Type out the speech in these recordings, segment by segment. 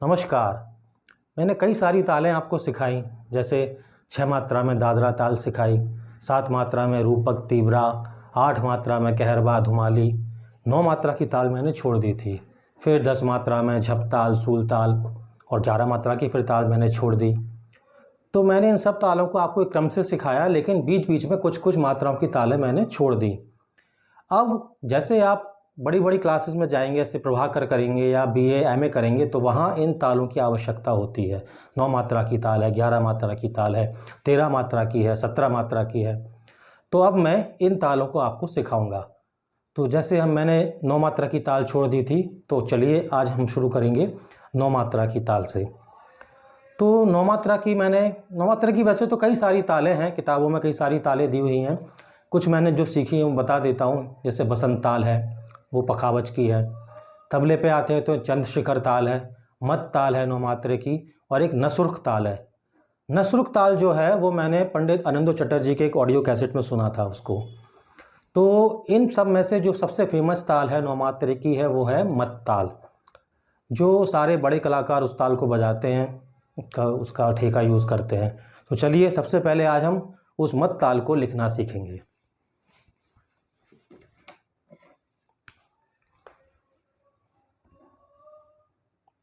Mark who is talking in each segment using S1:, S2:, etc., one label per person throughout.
S1: नमस्कार। मैंने कई सारी तालें आपको सिखाई, जैसे 6 मात्रा में दादरा ताल सिखाई, 7 मात्रा में रूपक तीव्रा, 8 मात्रा में कहरबा धुमाली, 9 मात्रा की ताल मैंने छोड़ दी थी। फिर 10 मात्रा में झपताल सूल ताल और 11 मात्रा की फिर ताल मैंने छोड़ दी। तो मैंने इन सब तालों को आपको एक क्रम से सिखाया, लेकिन बीच बीच में कुछ कुछ मात्राओं की तालें मैंने छोड़ दी। अब जैसे आप बड़ी बड़ी क्लासेस में जाएंगे, जैसे प्रभाकर करेंगे या बीए एमए करेंगे, तो वहाँ इन तालों की आवश्यकता होती है। 9 मात्रा की ताल है, 11 मात्रा की ताल है, 13 मात्रा की है, 17 मात्रा की है। तो अब मैं इन तालों को आपको सिखाऊंगा। तो जैसे मैंने 9 मात्रा की ताल छोड़ दी थी, तो चलिए आज हम शुरू करेंगे 9 मात्रा की ताल से। तो 9 मात्रा की वैसे तो कई सारी तालें हैं, किताबों में कई सारी तालें दी हुई हैं। कुछ मैंने जो सीखी हैं वो बता देता हूँ। जैसे बसंत ताल है, वो पखावज की है। तबले पे आते हैं तो चंद्रशिखर ताल है, मत ताल है 9 मात्रे की, और एक नसुर्ख ताल है। नसुर्ख ताल जो है वो मैंने पंडित आनंदो चटर्जी के एक ऑडियो कैसेट में सुना था उसको। तो इन सब में से जो सबसे फेमस ताल है 9 मात्रे की है वो है मत ताल, जो सारे बड़े कलाकार उस ताल को बजाते हैं, उसका ठेका यूज़ करते हैं। तो चलिए सबसे पहले आज हम उस मत ताल को लिखना सीखेंगे।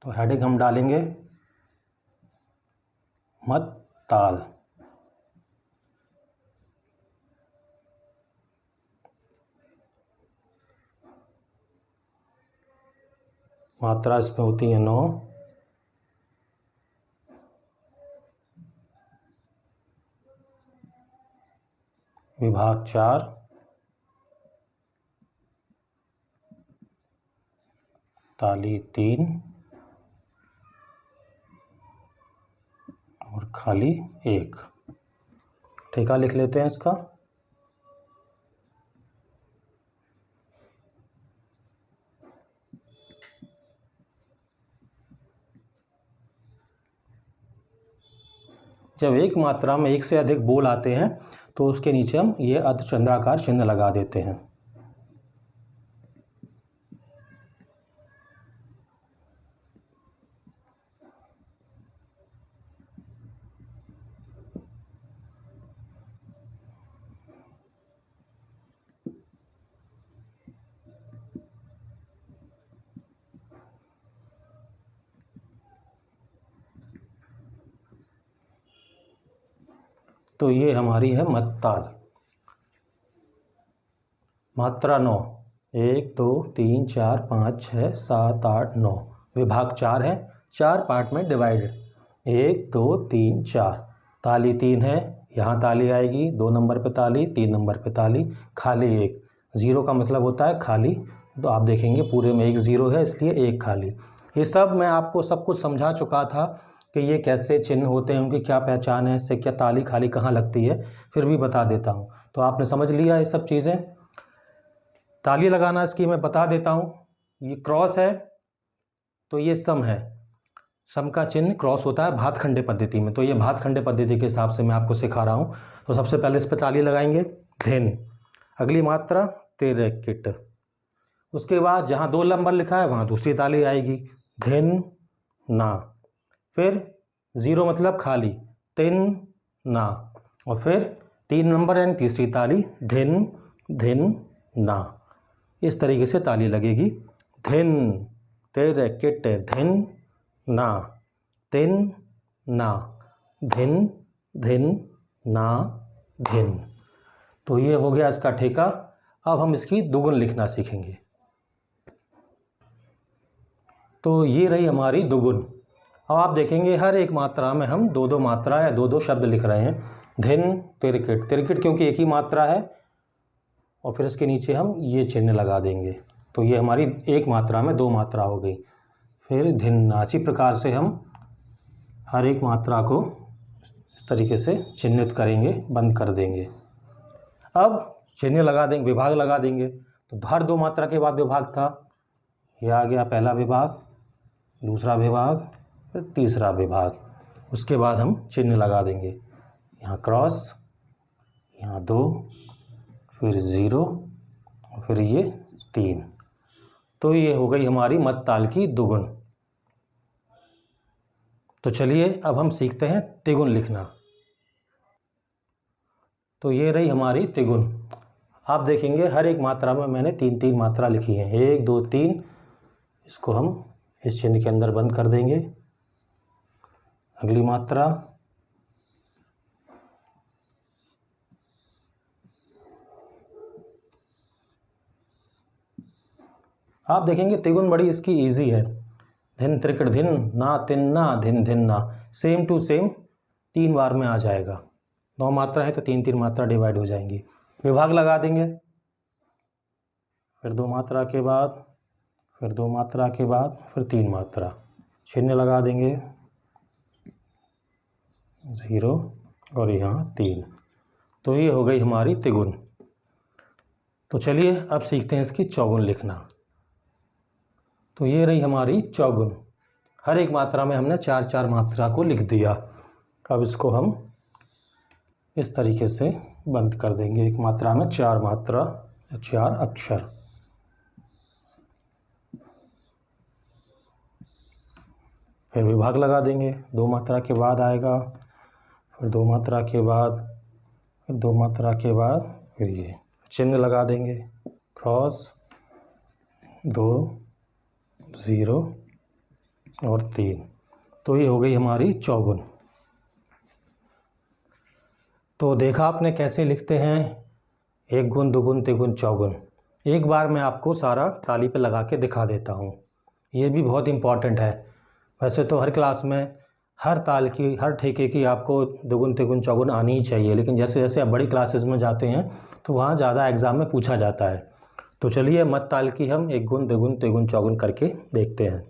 S1: तो हेडिंग हम डालेंगे मत ताल। मात्रा इसमें होती है 9, विभाग 4, ताली 3 और खाली 1। ठेका लिख लेते हैं इसका। जब एक मात्रा में एक से अधिक बोल आते हैं तो उसके नीचे हम ये अर्धचंद्राकार चिन्ह लगा देते हैं। तो ये हमारी है मत ताल। मात्रा 9, 1 2 3 4 5 6 7 8 9, विभाग 4 है, 4 पार्ट में डिवाइडेड। 1 2 3 4, ताली 3 है, यहाँ ताली आएगी, 2 नंबर पे ताली, 3 नंबर पे ताली, खाली 1। 0 का मतलब होता है खाली, तो आप देखेंगे पूरे में 1 0 है, इसलिए 1 खाली। ये सब मैं आपको सब कुछ समझा चुका था कि ये कैसे चिन्ह होते हैं, उनकी क्या पहचान है, इससे क्या ताली खाली कहाँ लगती है, फिर भी बता देता हूँ। तो आपने समझ लिया ये सब चीज़ें। ताली लगाना इसकी मैं बता देता हूँ। ये क्रॉस है तो ये सम है, सम का चिन्ह क्रॉस होता है भातखंडे पद्धति में। तो ये भातखंडे पद्धति के हिसाब से मैं आपको सिखा रहा हूँ। तो सबसे पहले इस पर ताली लगाएंगे, धिन। अगली मात्रा तेरे किट, उसके बाद जहाँ 2 नंबर लिखा है वहाँ दूसरी ताली आएगी, धिन ना। फिर 0 मतलब खाली, तिन ना। और फिर 3 नंबर यानी तीसरी ताली, धिन धिन ना। इस तरीके से ताली लगेगी। धिन तेरे किट धिन ना, तिन ना, धिन धिन ना, धिन। तो ये हो गया इसका ठेका। अब हम इसकी दुगुन लिखना सीखेंगे। तो ये रही हमारी दुगुन। अब आप देखेंगे हर एक मात्रा में हम 2-2 मात्रा या 2-2 शब्द लिख रहे हैं। धिन तिरकिट, तिरकिट क्योंकि एक ही मात्रा है, और फिर इसके नीचे हम ये चिन्ह लगा देंगे। तो ये हमारी एक मात्रा में 2 मात्रा हो गई। फिर धिन। इसी प्रकार से हम हर एक मात्रा को इस तरीके से चिन्हित करेंगे, बंद कर देंगे। अब चिन्ह लगा देंगे, विभाग लगा देंगे। तो हर 2 मात्रा के बाद विभाग था, यह आ गया पहला विभाग, दूसरा विभाग, फिर तीसरा विभाग। उसके बाद हम चिन्ह लगा देंगे, यहाँ क्रॉस, यहाँ 2, फिर 0, और फिर ये 3। तो ये हो गई हमारी मत ताल की दुगुन। तो चलिए अब हम सीखते हैं तिगुन लिखना। तो ये रही हमारी तिगुन। आप देखेंगे हर एक मात्रा में मैंने 3-3 मात्रा लिखी है, 1 2 3। इसको हम इस चिन्ह के अंदर बंद कर देंगे। अगली मात्रा, आप देखेंगे तिगुन बड़ी इसकी इजी है। धिन त्रिकट धिन ना तिन ना धिन धिन ना, सेम टू सेम 3 बार में आ जाएगा। 9 मात्रा है तो 3-3 मात्रा डिवाइड हो जाएंगी। विभाग लगा देंगे, फिर 2 मात्रा के बाद, फिर 2 मात्रा के बाद, फिर 3 मात्रा, चिन्ह लगा देंगे 0 और यहाँ 3। तो ये हो गई हमारी तिगुन। तो चलिए अब सीखते हैं इसकी चौगुन लिखना। तो ये रही हमारी चौगुन। हर एक मात्रा में हमने 4-4 मात्रा को लिख दिया। अब इसको हम इस तरीके से बंद कर देंगे। एक मात्रा में 4 मात्रा, 4 अक्षर। फिर विभाग लगा देंगे, 2 मात्रा के बाद आएगा, फिर 2 मात्रा के बाद, फिर 2 मात्रा के बाद, फिर ये चिन्ह लगा देंगे, क्रॉस 2 0 और 3। तो ये हो गई हमारी चौगुन। तो देखा आपने कैसे लिखते हैं 1 गुण 2 गुण 3 गुण चौगुन। एक बार मैं आपको सारा ताली पे लगा के दिखा देता हूँ, ये भी बहुत इम्पॉर्टेंट है। वैसे तो हर क्लास में हर ताल की, हर ठेके की आपको 2 गुण 3 गुण चौगुन आनी ही चाहिए, लेकिन जैसे जैसे आप बड़ी क्लासेस में जाते हैं तो वहाँ ज़्यादा एग्ज़ाम में पूछा जाता है। तो चलिए मत ताल की हम 1 गुण 2 गुण 3 गुण चौगुन करके देखते हैं।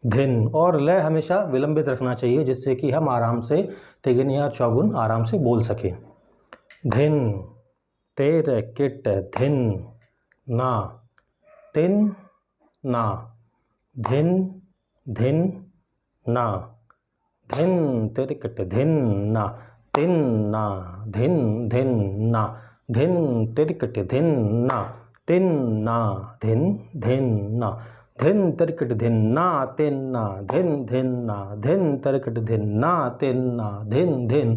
S1: धिन और लय हमेशा विलंबित रखना चाहिए, जिससे कि हम आराम से तिगुन या चौगुन आराम से बोल सकें। धिन तेर किट धिन ना तिन ना, धिन धिन ना, धिन तेर किट धिन ना तिन ना, धिन धिन ना, धिन तेर किट धिन ना तिन ना, धिन धिन ना, धिन तिरकट धिन ना तिन ना, धिन धिन ना, धिन तिरकट धिन ना तिन ना, धिन धिन,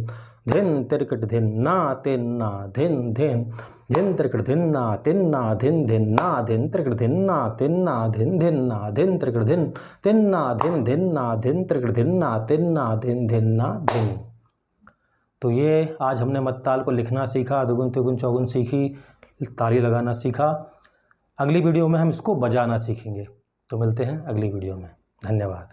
S1: धिन तिरकट धिन ना तिन ना, धिन धिन, धिन तिरकट धिन ना तिन ना, धिन धिन ना, धिन तिरकट धिन ना तिन ना, धिन धिन ना, धिन तिरकट धिन तिन ना, धिन धिन ना, धिन तिरकट धिन ना तिन ना, धिन धिन ना धिन। तो ये आज हमने मत ताल को लिखना सीखा, 2 गुण 3 गुण चौगुन सीखी, ताली लगाना सीखा। अगली वीडियो में हम इसको बजाना सीखेंगे। तो मिलते हैं अगली वीडियो में। धन्यवाद।